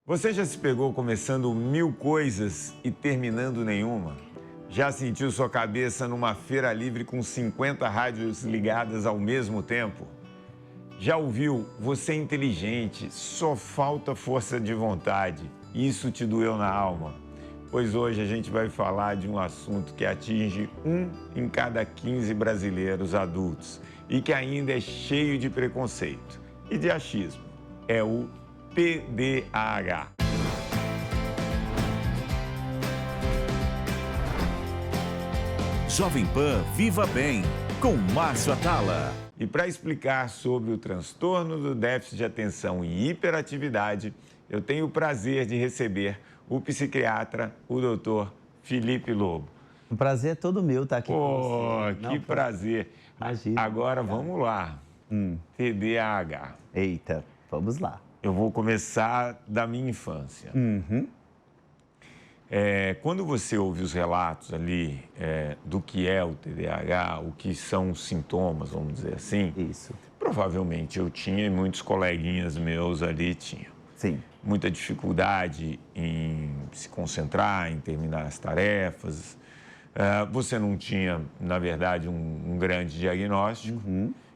Você já se pegou começando 1000 coisas e terminando nenhuma? Já sentiu sua cabeça numa feira livre com 50 rádios ligadas ao mesmo tempo? Já ouviu? Você é inteligente, só falta força de vontade. Isso te doeu na alma? Pois hoje a gente vai falar de um assunto que atinge 1 em cada 15 brasileiros adultos e que ainda é cheio de preconceito e de achismo. É o TDAH. Jovem Pan Viva Bem, com Márcio Atala. E para explicar sobre o transtorno do déficit de atenção e hiperatividade, eu tenho o prazer de receber o psiquiatra, o doutor Felipe Lobo. O prazer é todo meu estar aqui com você. Que prazer. Imagina. Agora vamos lá. TDAH. Eita, vamos lá. Eu vou começar da minha infância. Quando você ouve os relatos ali do que é o TDAH, o que são os sintomas, vamos dizer assim. Isso. Provavelmente eu tinha e muitos coleguinhas meus ali tinham. Sim. Muita dificuldade em se concentrar, em terminar as tarefas. Você não tinha, na verdade, um grande diagnóstico.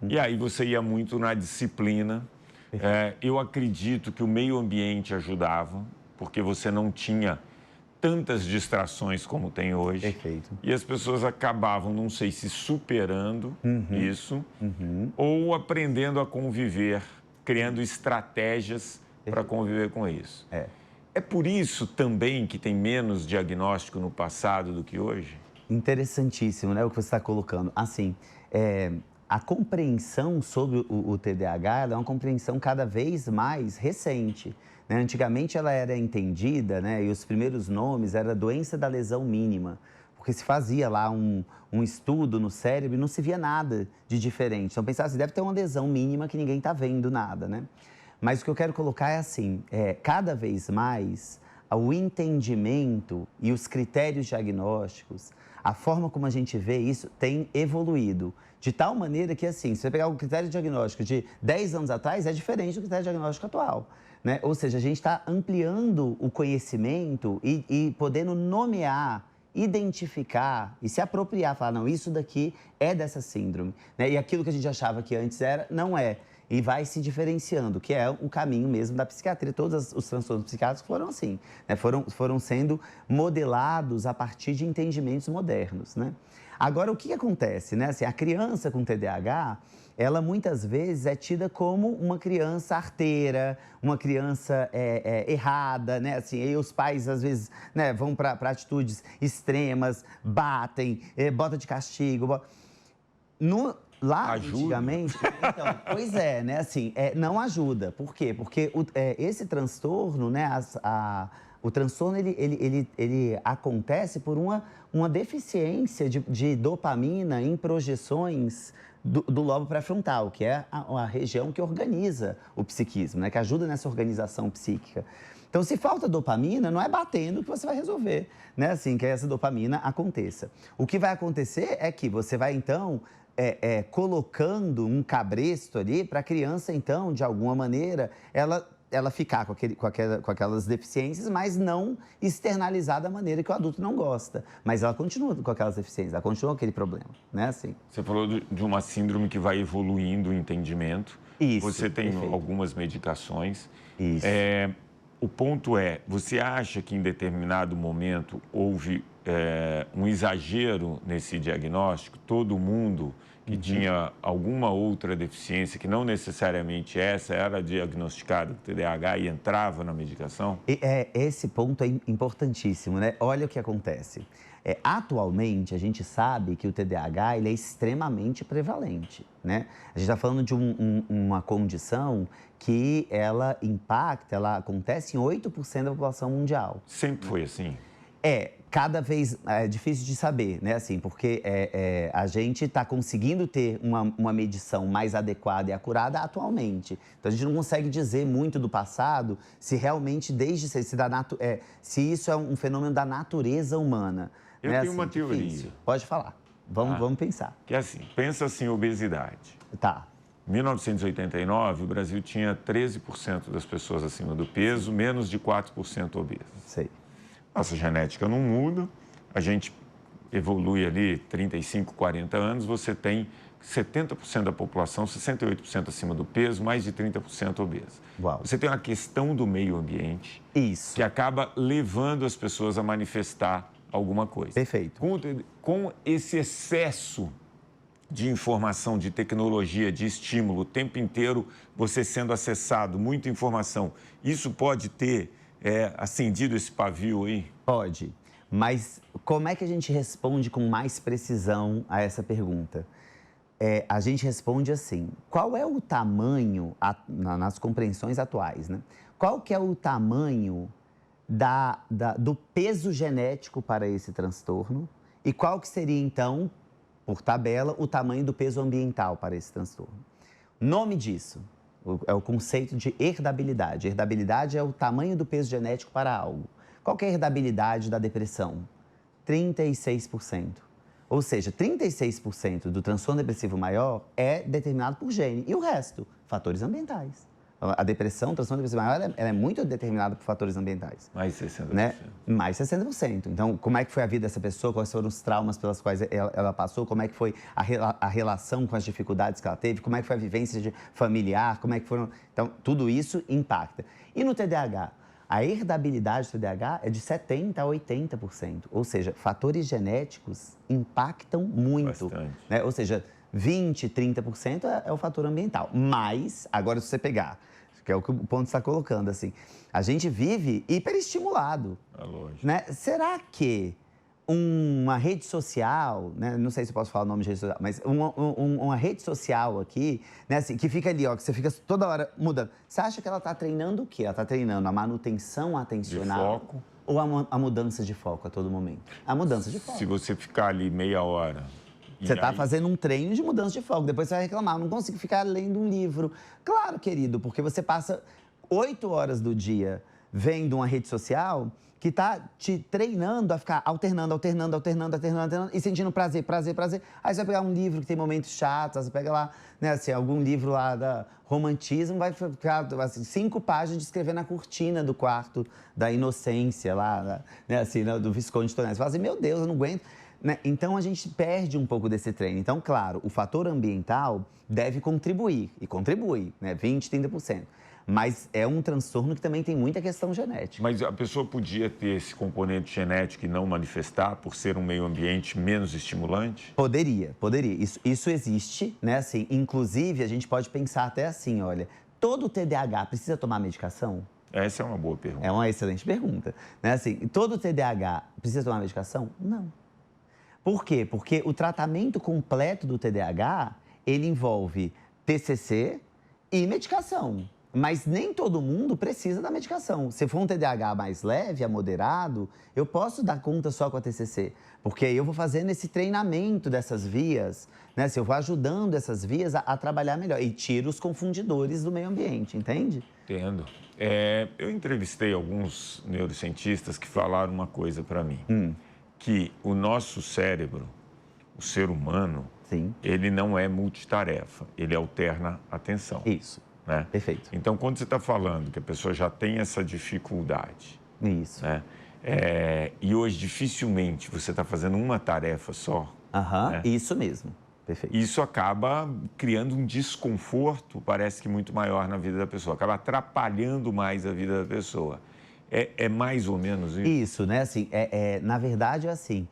E aí você ia muito na disciplina. Eu acredito que o meio ambiente ajudava, porque você não tinha tantas distrações como tem hoje. Perfeito. E as pessoas acabavam, não sei se superando isso, ou aprendendo a conviver, criando estratégias para conviver com isso. É por isso também que tem menos diagnóstico no passado do que hoje? Interessantíssimo, né, o que você está colocando. Assim, a compreensão sobre o TDAH ela é uma compreensão cada vez mais recente. Né? Antigamente ela era entendida, né, e os primeiros nomes era doença da lesão mínima, porque se fazia lá um estudo no cérebro e não se via nada de diferente. Então pensava assim, deve ter uma lesão mínima que ninguém está vendo nada, né? Mas o que eu quero colocar é assim, cada vez mais o entendimento e os critérios diagnósticos, a forma como a gente vê isso tem evoluído. De tal maneira que, assim, se você pegar o critério diagnóstico de 10 anos atrás, é diferente do critério diagnóstico atual. Né? Ou seja, a gente está ampliando o conhecimento e podendo nomear, identificar e se apropriar, falar, não, isso daqui é dessa síndrome. Né? E aquilo que a gente achava que antes era, não é. E vai se diferenciando, que é o caminho mesmo da psiquiatria. Todos os transtornos psiquiátricos foram assim, né? Foram sendo modelados a partir de entendimentos modernos, né? Agora, o que acontece, né? Assim, a criança com TDAH, ela muitas vezes é tida como uma criança arteira, uma criança errada, né? Assim, e os pais, às vezes, né, vão para atitudes extremas, batem, bota de castigo. Lá, ajuda. Antigamente, então, pois é, né, assim, não ajuda. Por quê? Porque esse transtorno, né, o transtorno, ele acontece por uma deficiência de dopamina em projeções do lobo pré-frontal, que é a região que organiza o psiquismo, né, que ajuda nessa organização psíquica. Então, se falta dopamina, não é batendo que você vai resolver, né, assim, que essa dopamina aconteça. O que vai acontecer é que você vai, então, colocando um cabresto ali para a criança, então, de alguma maneira, ela ficar com aquelas deficiências, mas não externalizar da maneira que o adulto não gosta. Mas ela continua com aquelas deficiências, ela continua com aquele problema, né? Assim. Você falou de uma síndrome que vai evoluindo o entendimento. Isso, você tem perfeito. algumas medicações. Isso. O ponto é, você acha que em determinado momento houve um exagero nesse diagnóstico? Todo mundo que tinha alguma outra deficiência, que não necessariamente essa, era diagnosticado com TDAH e entrava na medicação? Esse ponto é importantíssimo, né? Olha o que acontece. Atualmente, a gente sabe que o TDAH ele é extremamente prevalente, né? A gente está falando de uma condição que ela impacta, ela acontece em 8% da população mundial. Sempre foi assim? Cada vez é difícil de saber, né? Assim, porque a gente está conseguindo ter uma medição mais adequada e acurada atualmente. Então, a gente não consegue dizer muito do passado se realmente, se isso é um fenômeno da natureza humana. Eu né? tenho uma Assim, teoria. difícil. Pode falar. Vamos pensar. Que é assim, pensa assim, obesidade. Tá. Em 1989, o Brasil tinha 13% das pessoas acima do peso, menos de 4% obesas. Sei. Nossa genética não muda, a gente evolui ali 35, 40 anos, você tem 70% da população, 68% acima do peso, mais de 30% obesa. Uau. Você tem uma questão do meio ambiente Isso. que acaba levando as pessoas a manifestar alguma coisa. Perfeito. Com esse excesso de informação, de tecnologia, de estímulo, o tempo inteiro você sendo acessado, muita informação, isso pode ter acendido esse pavio aí? Pode. Mas como é que a gente responde com mais precisão a essa pergunta? A gente responde assim, qual é o tamanho, nas compreensões atuais, né? Qual que é o tamanho do peso genético para esse transtorno e qual que seria, então, por tabela, o tamanho do peso ambiental para esse transtorno? Nome disso é o conceito de herdabilidade. Herdabilidade é o tamanho do peso genético para algo. Qual que é a herdabilidade da depressão? 36%. Ou seja, 36% do transtorno depressivo maior é determinado por gene. E o resto? Fatores ambientais. A depressão, o transtorno depressivo maior, ela é muito determinada por fatores ambientais. Mais 60%. Né? Mais 60%. Então, como é que foi a vida dessa pessoa? Quais foram os traumas pelas quais ela passou? Como é que foi a relação com as dificuldades que ela teve? Como é que foi a vivência familiar? Como é que foram... Então, tudo isso impacta. E no TDAH? A herdabilidade do TDAH é de 70% a 80%. Ou seja, fatores genéticos impactam muito. Bastante. Né? Ou seja, 20%, 30% é o fator ambiental. Mas, agora se você pegar, que é o que o ponto está colocando, assim, a gente vive hiperestimulado. É lógico. Né? Será que uma rede social, né? Não sei se eu posso falar o nome de rede social, mas uma rede social aqui, né? Assim, que fica ali, ó, que você fica toda hora mudando. Você acha que ela está treinando o quê? Ela está treinando a manutenção atencional? De foco. Ou a mudança de foco a todo momento? A mudança de foco. Se você ficar ali meia hora... Você está fazendo um treino de mudança de foco, depois você vai reclamar, não consigo ficar lendo um livro. Claro, querido, porque você passa 8 horas do dia vendo uma rede social que está te treinando a ficar alternando e sentindo prazer. Aí você vai pegar um livro que tem momentos chatos, você pega lá, né, assim, algum livro lá da romantismo, vai ficar assim, 5 páginas de escrever na cortina do quarto da inocência lá, né, assim, né, do Visconde de Tonés. Você fala assim, meu Deus, eu não aguento. Né? Então, a gente perde um pouco desse treino. Então, claro, o fator ambiental deve contribuir, e contribui, né, 20%, 30%. Mas é um transtorno que também tem muita questão genética. Mas a pessoa podia ter esse componente genético e não manifestar por ser um meio ambiente menos estimulante? Poderia. Isso existe, né? Assim, inclusive, a gente pode pensar até assim, olha, todo TDAH precisa tomar medicação? Essa é uma boa pergunta. É uma excelente pergunta. Né? Assim, todo TDAH precisa tomar medicação? Não. Por quê? Porque o tratamento completo do TDAH, ele envolve TCC e medicação. Mas nem todo mundo precisa da medicação. Se for um TDAH mais leve, a moderado, eu posso dar conta só com a TCC. Porque aí eu vou fazendo esse treinamento dessas vias, né? Se eu vou ajudando essas vias a trabalhar melhor. E tiro os confundidores do meio ambiente, entende? Entendo. Eu entrevistei alguns neurocientistas que falaram uma coisa para mim. Que o nosso cérebro, o ser humano, Sim. Ele não é multitarefa, ele alterna a atenção. Isso. Né? Perfeito. Então, quando você está falando que a pessoa já tem essa dificuldade, Isso. né? E hoje dificilmente você está fazendo uma tarefa só. Né? Isso mesmo. Perfeito. Isso acaba criando um desconforto, parece que muito maior na vida da pessoa, acaba atrapalhando mais a vida da pessoa. É mais ou menos isso? Isso, né? Assim, na verdade, é assim,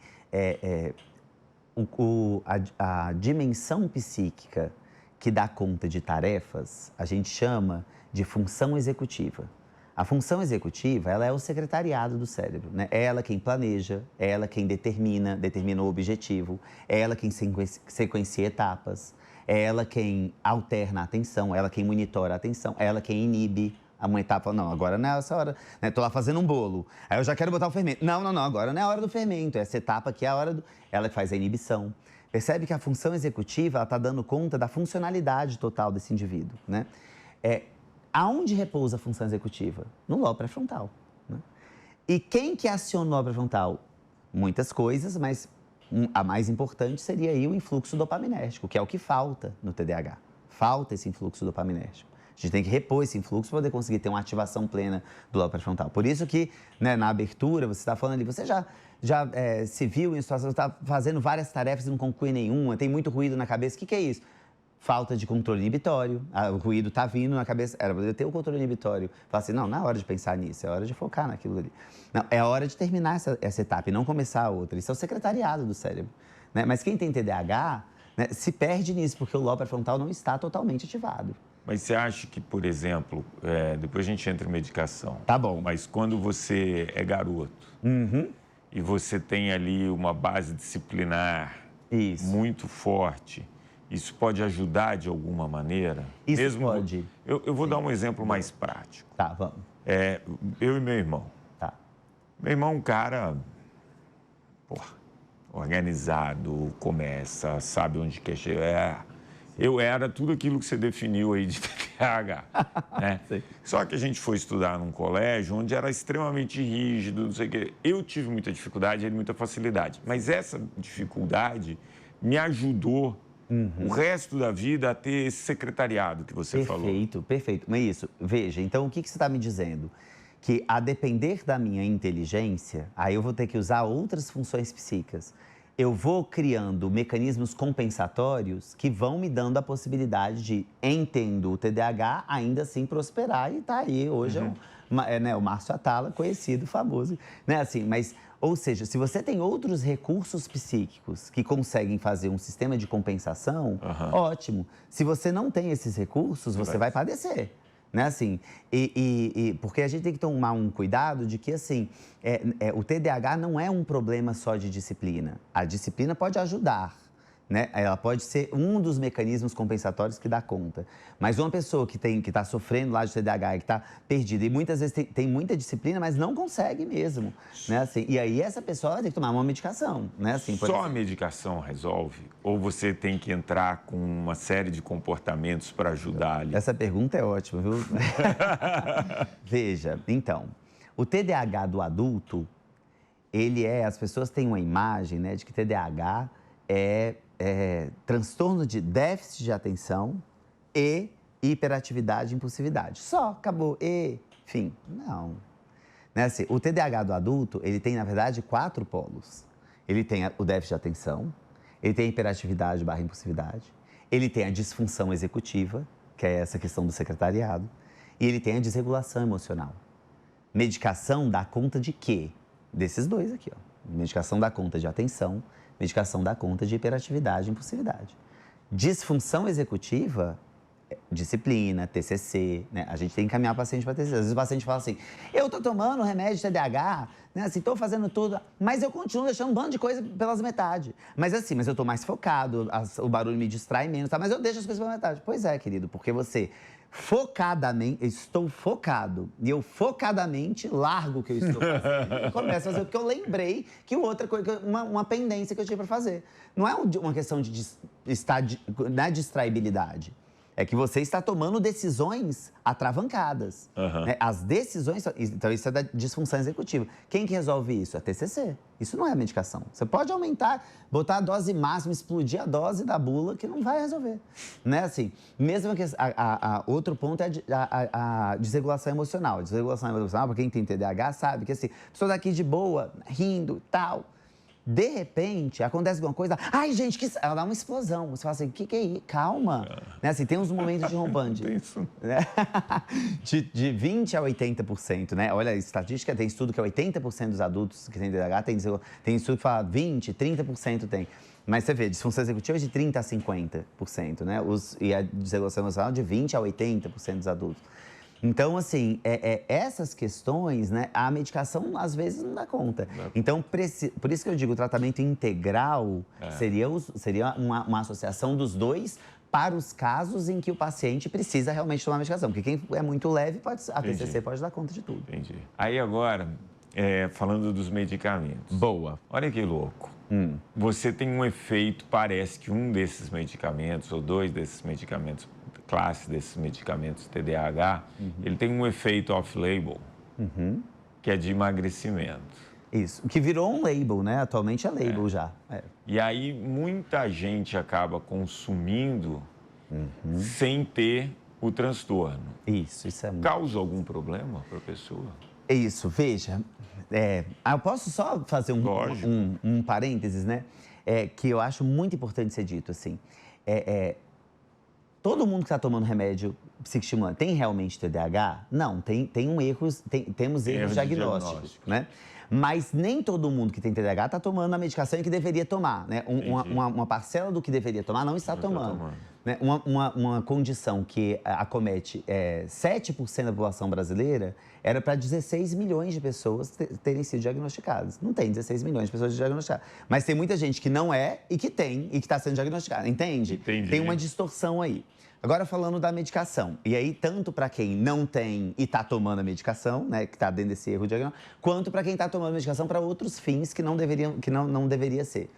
a dimensão psíquica que dá conta de tarefas, a gente chama de função executiva. A função executiva, ela é o secretariado do cérebro, né? É ela quem planeja, é ela quem determina o objetivo, é ela quem sequencia etapas, é ela quem alterna a atenção, é ela quem monitora a atenção, é ela quem inibe uma etapa. Não, agora não é essa hora, né? Tô lá fazendo um bolo, aí eu já quero botar o fermento. Não, agora não é a hora do fermento, essa etapa aqui é a hora ela faz a inibição. Percebe que a função executiva está dando conta da funcionalidade total desse indivíduo, né? Aonde repousa a função executiva? No lobo pré-frontal, né? E quem que aciona o lobo pré-frontal? Muitas coisas, mas a mais importante seria aí o influxo dopaminérgico, que é o que falta no TDAH. falta esse influxo dopaminérgico. A gente tem que repor esse influxo para poder conseguir ter uma ativação plena do lobo pré-frontal. Por isso que, né, na abertura, você está falando ali, você já se viu em situação, está fazendo várias tarefas e não conclui nenhuma, tem muito ruído na cabeça. O que é isso? Falta de controle inibitório. O ruído está vindo na cabeça. Era para eu ter o controle inibitório. Falar assim, não é hora de pensar nisso, é hora de focar naquilo ali. Não, é hora de terminar essa etapa e não começar a outra. Isso é o secretariado do cérebro. Né? Mas quem tem TDAH, né, se perde nisso, porque o lobo pré-frontal não está totalmente ativado. Mas você acha que, por exemplo, depois a gente entra em medicação. Tá bom. Mas quando você é garoto e você tem ali uma base disciplinar muito forte, isso pode ajudar de alguma maneira? Isso mesmo, pode. Eu vou dar um exemplo mais prático. Tá, vamos. Eu e meu irmão. Tá. Meu irmão é um cara organizado, começa, sabe onde quer chegar. Eu era tudo aquilo que você definiu aí de TDAH, né? Só que a gente foi estudar num colégio onde era extremamente rígido, não sei o quê. Eu tive muita dificuldade, ele muita facilidade. Mas essa dificuldade me ajudou o resto da vida a ter esse secretariado que você falou. Perfeito, perfeito. Mas isso, veja, então o que você está me dizendo? Que a depender da minha inteligência, aí eu vou ter que usar outras funções psíquicas. Eu vou criando mecanismos compensatórios que vão me dando a possibilidade de, entendo o TDAH, ainda assim prosperar. E tá aí, hoje o Márcio Atala, conhecido, famoso. Né? Assim, mas, ou seja, se você tem outros recursos psíquicos que conseguem fazer um sistema de compensação, ótimo. Se você não tem esses recursos, você vai padecer. Né, assim, porque a gente tem que tomar um cuidado de que, assim, o TDAH não é um problema só de disciplina. A disciplina pode ajudar, né? Ela pode ser um dos mecanismos compensatórios que dá conta. Mas uma pessoa que está sofrendo lá de TDAH, que está perdida, e muitas vezes tem muita disciplina, mas não consegue mesmo, né? Assim, e aí essa pessoa vai ter que tomar uma medicação, né? Assim, Só a medicação resolve? Ou você tem que entrar com uma série de comportamentos para ajudar ali? Essa pergunta é ótima, viu? Veja, então, o TDAH do adulto, as pessoas têm uma imagem, né, de que TDAH é transtorno de déficit de atenção e hiperatividade e impulsividade. Só, acabou, fim. Não. Né, assim, o TDAH do adulto, ele tem, na verdade, 4 polos. Ele tem o déficit de atenção, ele tem a hiperatividade / impulsividade, ele tem a disfunção executiva, que é essa questão do secretariado, e ele tem a desregulação emocional. Medicação dá conta de quê? Desses dois aqui, ó. Medicação dá conta de atenção, medicação dá conta de hiperatividade e impulsividade. Disfunção executiva, disciplina, TCC, né? A gente tem que encaminhar o paciente para TCC. Às vezes o paciente fala assim, eu estou tomando remédio de TDAH, né? Assim, estou fazendo tudo, mas eu continuo deixando um bando de coisa pelas metades. Mas assim, mas eu estou mais focado, o barulho me distrai menos, tá? Mas eu deixo as coisas pela metade. Pois é, querido, porque você focadamente, estou focado, e eu focadamente largo o que eu estou fazendo e começo a fazer porque eu lembrei que outra coisa, uma pendência que eu tinha para fazer. Não é uma questão de distraibilidade. É que você está tomando decisões atravancadas. Né? As decisões... Então, isso é da disfunção executiva. Quem que resolve isso? É a TCC. Isso não é medicação. Você pode aumentar, botar a dose máxima, explodir a dose da bula, que não vai resolver. Né? Assim, mesmo que... outro ponto é a desregulação emocional. A desregulação emocional, para quem tem TDAH, sabe que assim, a pessoa tá aqui de boa, rindo, tal... De repente, acontece alguma coisa, ai, gente, ela dá uma explosão. Você fala assim, o que é isso? Calma. Né? Assim, tem uns momentos de rompante. Né? de 20% a 80%, né? Olha, a estatística tem estudo que é 80% dos adultos que têm TDAH, tem estudo que fala 20%, 30% tem. Mas você vê, disfunção executiva é de 30% a 50%, né? E a desregulação emocional de 20% a 80% dos adultos. Então, assim, essas questões, né, a medicação às vezes não dá conta. Então, por isso que eu digo, o tratamento integral seria uma associação dos dois para os casos em que o paciente precisa realmente tomar medicação. Porque quem é muito leve, a TCC pode dar conta de tudo. Entendi. Aí agora, falando dos medicamentos. Boa. Olha que louco. Você tem um efeito, parece que um desses medicamentos, ou 2 desses medicamentos, classe desses medicamentos TDAH, ele tem um efeito off-label, que é de emagrecimento. Isso, que virou um label, né? Atualmente é label já. E aí muita gente acaba consumindo sem ter o transtorno. Isso é muito... Causa algum problema para a pessoa? É isso, veja. Eu posso só fazer um parênteses, né? Que eu acho muito importante ser dito, assim. Todo mundo que está tomando remédio psicoestimulante tem realmente TDAH? Não, temos erros diagnósticos, né? Mas nem todo mundo que tem TDAH está tomando a medicação que deveria tomar, né? Uma parcela do que deveria tomar não está tomando. Né? Uma condição que acomete 7% da população brasileira era para 16 milhões de pessoas terem sido diagnosticadas. Não tem 16 milhões de pessoas diagnosticadas. Mas tem muita gente que não é e que tem e que está sendo diagnosticada, entende? Entendi. Tem uma distorção aí. Agora, falando da medicação, e aí tanto para quem não tem e está tomando a medicação, né, que está dentro desse erro diagnóstico, quanto para quem está tomando a medicação para outros fins que não deveria ser.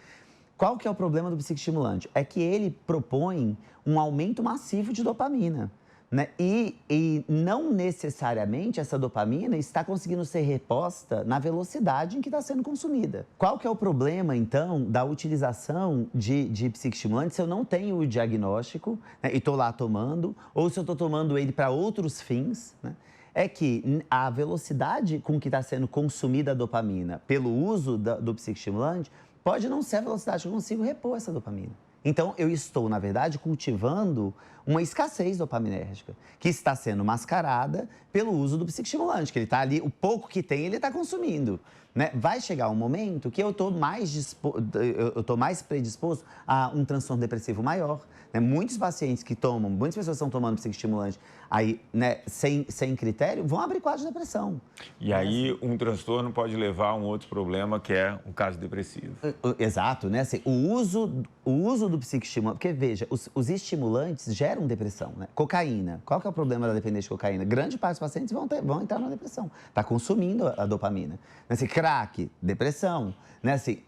Qual que é o problema do psicoestimulante? É que ele propõe um aumento massivo de dopamina, né? E não necessariamente essa dopamina está conseguindo ser reposta na velocidade em que está sendo consumida. Qual que é o problema, então, da utilização de psicoestimulante se eu não tenho o diagnóstico, né, e estou lá tomando, ou se eu estou tomando ele para outros fins, né? É que a velocidade com que está sendo consumida a dopamina pelo uso do psicoestimulante pode não ser a velocidade que eu consigo repor essa dopamina. Então, eu estou, na verdade, cultivando uma escassez dopaminérgica, que está sendo mascarada pelo uso do psicoestimulante, que ele está ali, o pouco que tem, ele está consumindo, né? Vai chegar um momento que eu estou mais predisposto a um transtorno depressivo maior, né? Muitas pessoas que estão tomando psicoestimulante aí, né, sem critério, vão abrir quadro de depressão. E aí, um transtorno pode levar a um outro problema, que é um caso depressivo. Exato, né? Assim, o uso do psicoestimulante... Porque, veja, os estimulantes geram depressão, né? Cocaína. Qual que é o problema da dependência de cocaína? Grande parte dos pacientes vão entrar na depressão. Está consumindo a dopamina. Assim, crack, depressão. Né? Assim,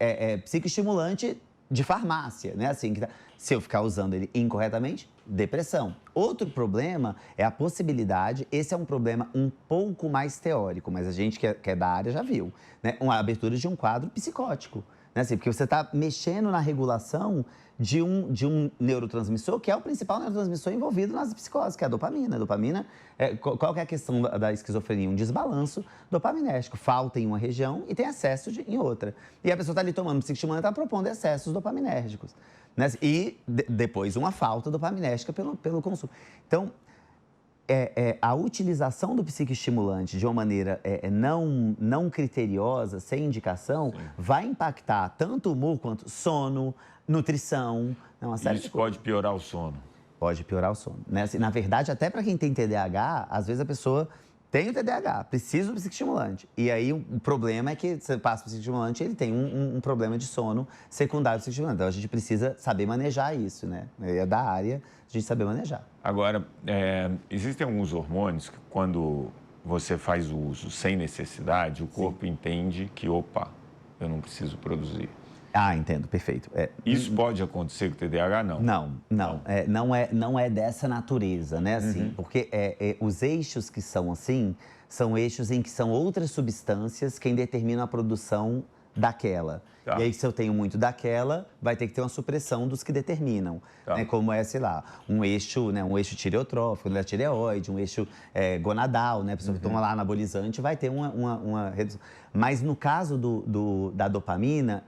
psicoestimulante de farmácia, né? Assim, se eu ficar usando ele incorretamente, depressão. Outro problema é a possibilidade, esse é um problema um pouco mais teórico, mas a gente que é da área já viu, né? Uma abertura de um quadro psicótico, né? Assim, porque você está mexendo na regulação de um neurotransmissor, que é o principal neurotransmissor envolvido nas psicoses, que é a dopamina. A dopamina, qual que é a questão da esquizofrenia? Um desbalanço dopaminérgico. Falta em uma região e tem excesso em outra. E a pessoa está ali tomando psicoestimulante e está propondo excessos dopaminérgicos, né? E depois uma falta dopaminérgica pelo consumo. Então, a utilização do psicoestimulante de uma maneira não criteriosa, sem indicação, vai impactar tanto o humor quanto sono, nutrição, uma série Isso pode piorar o sono. Pode piorar o sono, né? Assim, na verdade, até para quem tem TDAH, às vezes a pessoa tem o TDAH, precisa do psicoestimulante. E aí o problema é que você passa o psicoestimulante, ele tem um problema de sono secundário do psicoestimulante. Então a gente precisa saber manejar isso, né? É da área a gente saber manejar. Agora, existem alguns hormônios que quando você faz o uso sem necessidade, o corpo entende que, opa, eu não preciso produzir. Ah, entendo, perfeito. Isso pode acontecer com o TDAH, não? Não é dessa natureza, né? Assim, porque os eixos que são assim, são eixos em que são outras substâncias quem determinam a produção daquela. Tá. E aí, se eu tenho muito daquela, vai ter que ter uma supressão dos que determinam. Tá. Né? Como sei lá, um eixo tireotrófico, né? Tireoide, um eixo gonadal, né? A pessoa que toma lá anabolizante vai ter uma redução. Mas no caso da dopamina,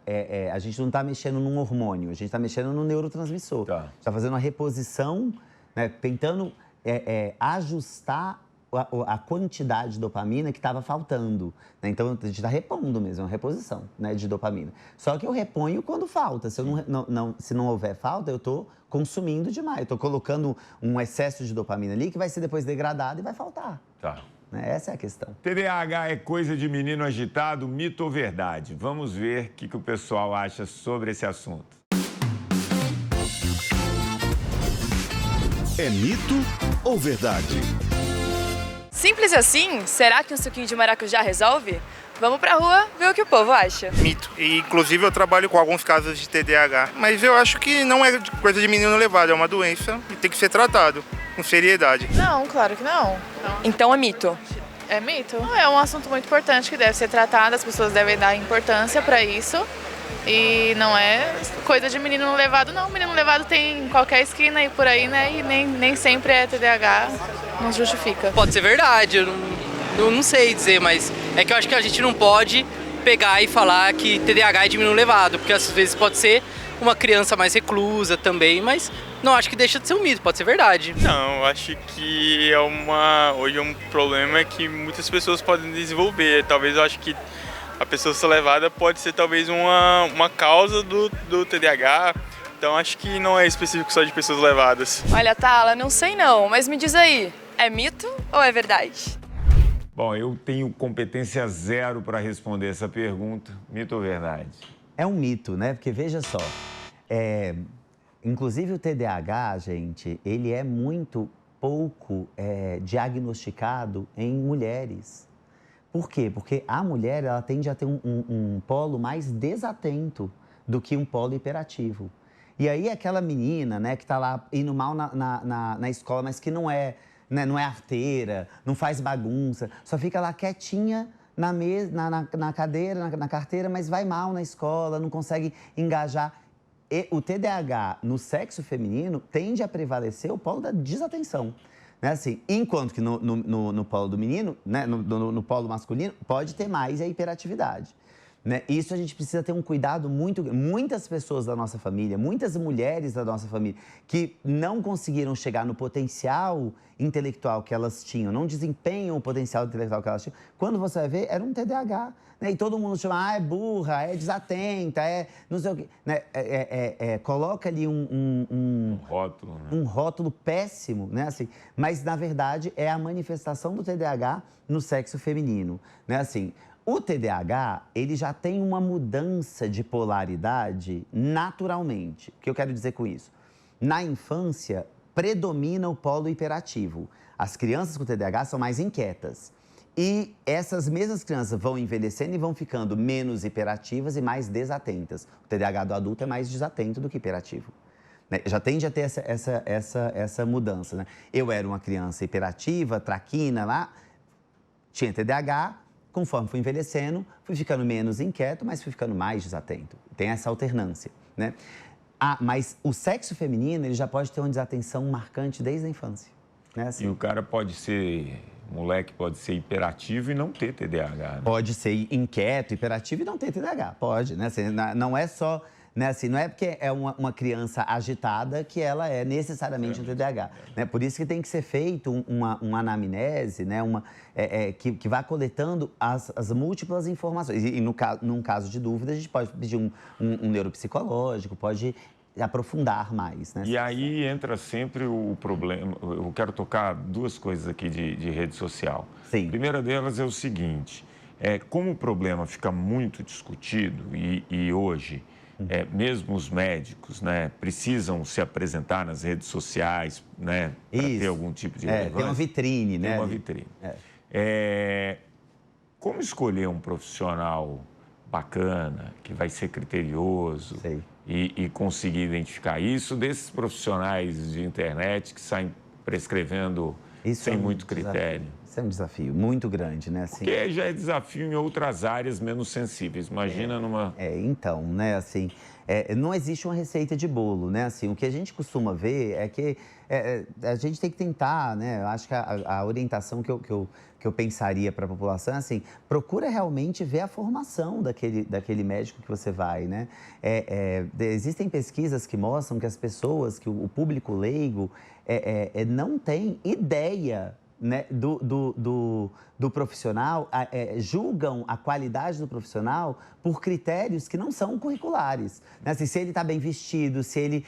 a gente não está mexendo num hormônio, a gente está mexendo no neurotransmissor. Tá. Está fazendo uma reposição, né? Tentando ajustar a quantidade de dopamina que estava faltando, né? Então, a gente está repondo mesmo, é uma reposição, né, de dopamina. Só que eu reponho quando falta. Se não houver falta, eu estou consumindo demais. Eu estou colocando um excesso de dopamina ali que vai ser depois degradado e vai faltar. Tá. Essa é a questão. TDAH é coisa de menino agitado, mito ou verdade? Vamos ver o que o pessoal acha sobre esse assunto. É mito ou verdade? Simples assim? Será que um suquinho de maracujá resolve? Vamos pra rua ver o que o povo acha. Mito. E, inclusive, eu trabalho com alguns casos de TDAH. Mas eu acho que não é coisa de menino levado, é uma doença e tem que ser tratado com seriedade. Não, claro que não. Então é mito? É mito. É um assunto muito importante que deve ser tratado, as pessoas devem dar importância pra isso. E não é coisa de menino levado, não. Menino levado tem em qualquer esquina e por aí, né? E nem sempre é TDAH, não justifica. Pode ser verdade, eu não sei dizer, mas é que eu acho que a gente não pode pegar e falar que TDAH é de menino levado, porque às vezes pode ser uma criança mais reclusa também, mas não acho que deixa de ser um mito, pode ser verdade. Não, eu acho que hoje é um problema que muitas pessoas podem desenvolver. Talvez eu acho que a pessoa ser levada pode ser talvez uma causa do TDAH, então acho que não é específico só de pessoas levadas. Olha, Tala, não sei não, mas me diz aí, é mito ou é verdade? Bom, eu tenho competência zero para responder essa pergunta. Mito ou verdade? É um mito, né? Porque veja só, inclusive o TDAH, gente, ele é muito pouco diagnosticado em mulheres. Por quê? Porque a mulher, ela tende a ter um polo mais desatento do que um polo hiperativo. E aí aquela menina, né, que tá lá indo mal na escola, mas que não é, né, não é arteira, não faz bagunça, só fica lá quietinha na cadeira, na carteira, mas vai mal na escola, não consegue engajar. E o TDAH no sexo feminino tende a prevalecer o polo da desatenção. Né, assim, enquanto que no polo do menino, né, no polo masculino, pode ter mais a hiperatividade. Né? Isso a gente precisa ter um cuidado muito... Muitas pessoas da nossa família, muitas mulheres da nossa família, que não conseguiram chegar no potencial intelectual que elas tinham, não desempenham o potencial intelectual que elas tinham, quando você vai ver, era um TDAH. Né? E todo mundo chama, é burra, é desatenta, é não sei o quê. Né? Coloca ali um rótulo, né? Um rótulo péssimo, né? Assim, mas, na verdade, é a manifestação do TDAH no sexo feminino. Né? Assim, o TDAH, ele já tem uma mudança de polaridade naturalmente. O que eu quero dizer com isso? Na infância, predomina o polo hiperativo. As crianças com TDAH são mais inquietas. E essas mesmas crianças vão envelhecendo e vão ficando menos hiperativas e mais desatentas. O TDAH do adulto é mais desatento do que hiperativo. Né? Já tende a ter essa mudança. Né? Eu era uma criança hiperativa, traquina lá, tinha TDAH, conforme fui envelhecendo, fui ficando menos inquieto, mas fui ficando mais desatento. Tem essa alternância, né? Mas o sexo feminino, ele já pode ter uma desatenção marcante desde a infância. Né? Assim, e o cara pode ser... O moleque pode ser hiperativo e não ter TDAH. Né? Pode ser inquieto, hiperativo e não ter TDAH. Pode, né? Assim, não é só... Né, assim, não é porque é uma criança agitada que ela é necessariamente um TDAH. Né? Por isso que tem que ser feito uma anamnese, né, que vá coletando as múltiplas informações. E num caso de dúvida, a gente pode pedir um neuropsicológico, pode aprofundar mais. Né? E aí entra sempre o problema. Eu quero tocar duas coisas aqui de rede social. Sim. A primeira delas é o seguinte, como o problema fica muito discutido e hoje... mesmo os médicos, né, precisam se apresentar nas redes sociais, né, para ter algum tipo de relevância. Tem uma vitrine, né? Tem uma vitrine. Como escolher um profissional bacana, que vai ser criterioso e conseguir identificar isso desses profissionais de internet que saem prescrevendo sem muito critério? Isso é um desafio muito grande, né? Assim, porque já é desafio em outras áreas menos sensíveis. Imagina numa... Então, né, assim, não existe uma receita de bolo, né? Assim, o que a gente costuma ver é que a gente tem que tentar, né? Eu acho que a orientação que eu pensaria para a população é assim, procura realmente ver a formação daquele médico que você vai, né? Existem pesquisas que mostram que as pessoas, que o público leigo não tem ideia, né, do profissional, julgam a qualidade do profissional por critérios que não são curriculares. Né? Assim, se ele está bem vestido, se ele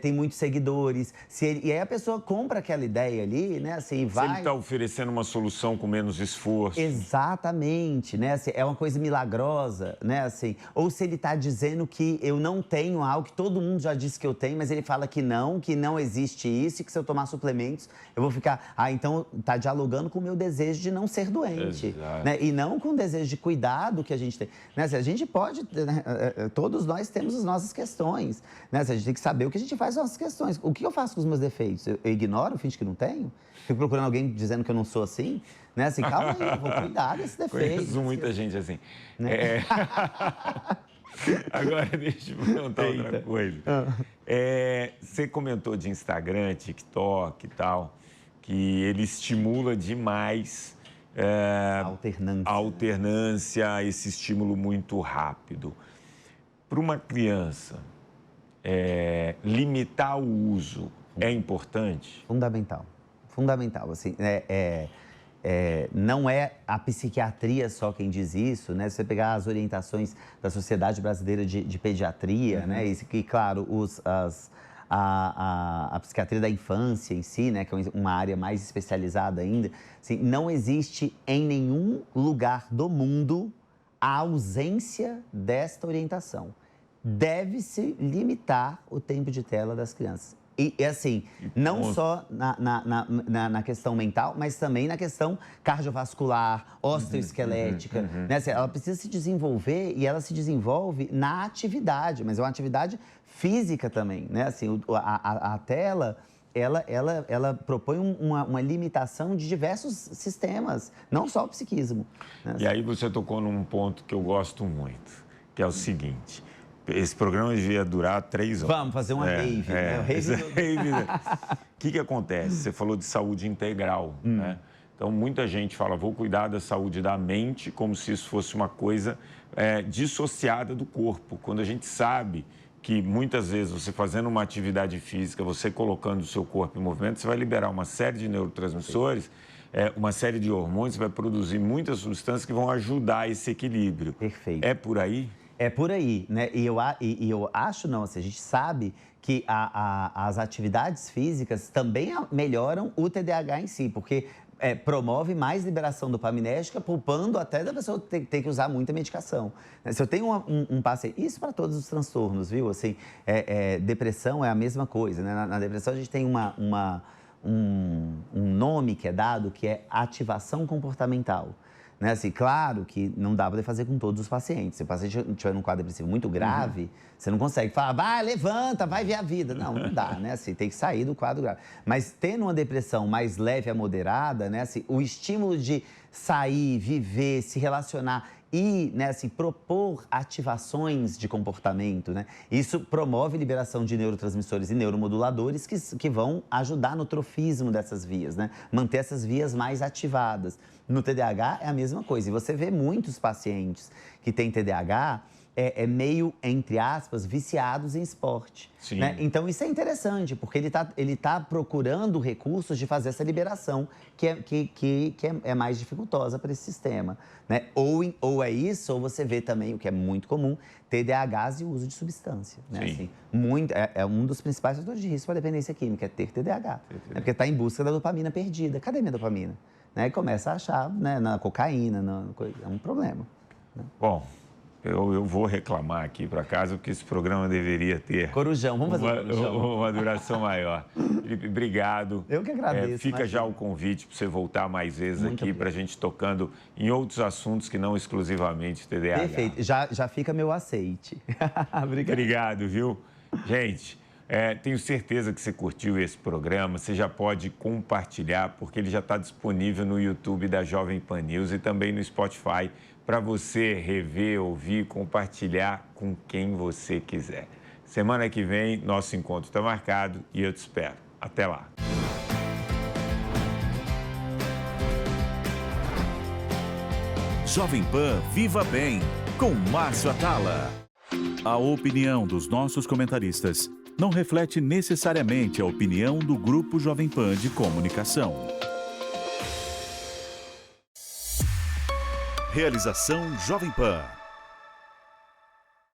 tem muitos seguidores, e aí a pessoa compra aquela ideia ali, né? Assim, vai... Se ele está oferecendo uma solução com menos esforço. Exatamente, né? Assim, é uma coisa milagrosa, né? Assim, ou se ele está dizendo que eu não tenho algo que todo mundo já disse que eu tenho, mas ele fala que não existe isso e que se eu tomar suplementos eu vou ficar... então está dialogando com o meu desejo de não ser doente, né? E não com o desejo de cuidado que a gente tem. Né? Assim, a gente pode, né? Todos nós temos as nossas questões, né? Assim, a gente tem que saber o que a gente faz com as nossas questões. O que eu faço com os meus defeitos? Eu ignoro, finge que não tenho? Fico procurando alguém dizendo que eu não sou assim? Né? Assim, calma aí, eu vou cuidar desse defeito. Conheço muita gente assim. Né? Agora deixa eu perguntar outra coisa. Você comentou de Instagram, TikTok e tal, que ele estimula demais Alternância. a alternância, esse estímulo muito rápido. Para uma criança, limitar o uso é importante? Fundamental, assim, não é a psiquiatria só quem diz isso, né? Se você pegar as orientações da Sociedade Brasileira de Pediatria, né? E claro, a psiquiatria da infância em si, né? Que é uma área mais especializada ainda, assim, não existe em nenhum lugar do mundo a ausência desta orientação. Deve-se limitar o tempo de tela das crianças. E assim, não só na questão mental, mas também na questão cardiovascular, osteoesquelética. Né? Assim, ela precisa se desenvolver e ela se desenvolve na atividade, mas é uma atividade física também. Né? Assim, a tela, ela propõe uma limitação de diversos sistemas, não só o psiquismo. Né? E aí você tocou num ponto que eu gosto muito, que é o seguinte... Esse programa devia durar 3 horas. Vamos fazer uma rave, né? O que acontece? Você falou de saúde integral, né? Então, muita gente fala, vou cuidar da saúde da mente como se isso fosse uma coisa dissociada do corpo. Quando a gente sabe que, muitas vezes, você fazendo uma atividade física, você colocando o seu corpo em movimento, você vai liberar uma série de neurotransmissores, uma série de hormônios, você vai produzir muitas substâncias que vão ajudar esse equilíbrio. Perfeito. É por aí? É por aí, né? E eu acho, não, assim, a gente sabe que as atividades físicas também melhoram o TDAH em si, porque promove mais liberação dopaminérgica, poupando até da pessoa ter que usar muita medicação. Se eu tenho um paciente, isso para todos os transtornos, viu? Assim, depressão é a mesma coisa, né? Na depressão a gente tem um nome que é dado, que é ativação comportamental. Né? Assim, claro que não dá para fazer com todos os pacientes. Se o paciente tiver num quadro depressivo muito grave, você não consegue falar, vai, levanta, vai ver a vida. Não dá, né? Assim, tem que sair do quadro grave. Mas tendo uma depressão mais leve a moderada, né? Assim, o estímulo de sair, viver, se relacionar e, né, assim, propor ativações de comportamento, né? Isso promove liberação de neurotransmissores e neuromoduladores que vão ajudar no trofismo dessas vias, né? Manter essas vias mais ativadas. No TDAH é a mesma coisa. E você vê muitos pacientes que têm TDAH meio, entre aspas, viciados em esporte. Sim. Né? Então, isso é interessante, porque ele tá procurando recursos de fazer essa liberação que é mais dificultosa para esse sistema. Né? Ou é isso, ou você vê também, o que é muito comum, TDAHs e o uso de substância. Né? Assim, é um dos principais fatores de risco para a dependência química, é ter TDAH. Né? Porque está em busca da dopamina perdida. Cadê minha dopamina? Né? E começa a achar, né, na cocaína, é um problema. Né? Bom, eu vou reclamar aqui para casa, porque esse programa deveria ter... Corujão, vamos fazer uma duração maior. Felipe, obrigado. Eu que agradeço. Fica já o convite para você voltar mais vezes muito aqui, para a gente tocando em outros assuntos que não exclusivamente TDAH. Perfeito, já fica meu aceite. Obrigado, viu? Gente, tenho certeza que você curtiu esse programa, você já pode compartilhar, porque ele já está disponível no YouTube da Jovem Pan News e também no Spotify, para você rever, ouvir, compartilhar com quem você quiser. Semana que vem, nosso encontro está marcado e eu te espero. Até lá. Jovem Pan Viva Bem, com Márcio Atala. A opinião dos nossos comentaristas não reflete necessariamente a opinião do Grupo Jovem Pan de Comunicação. Realização Jovem Pan.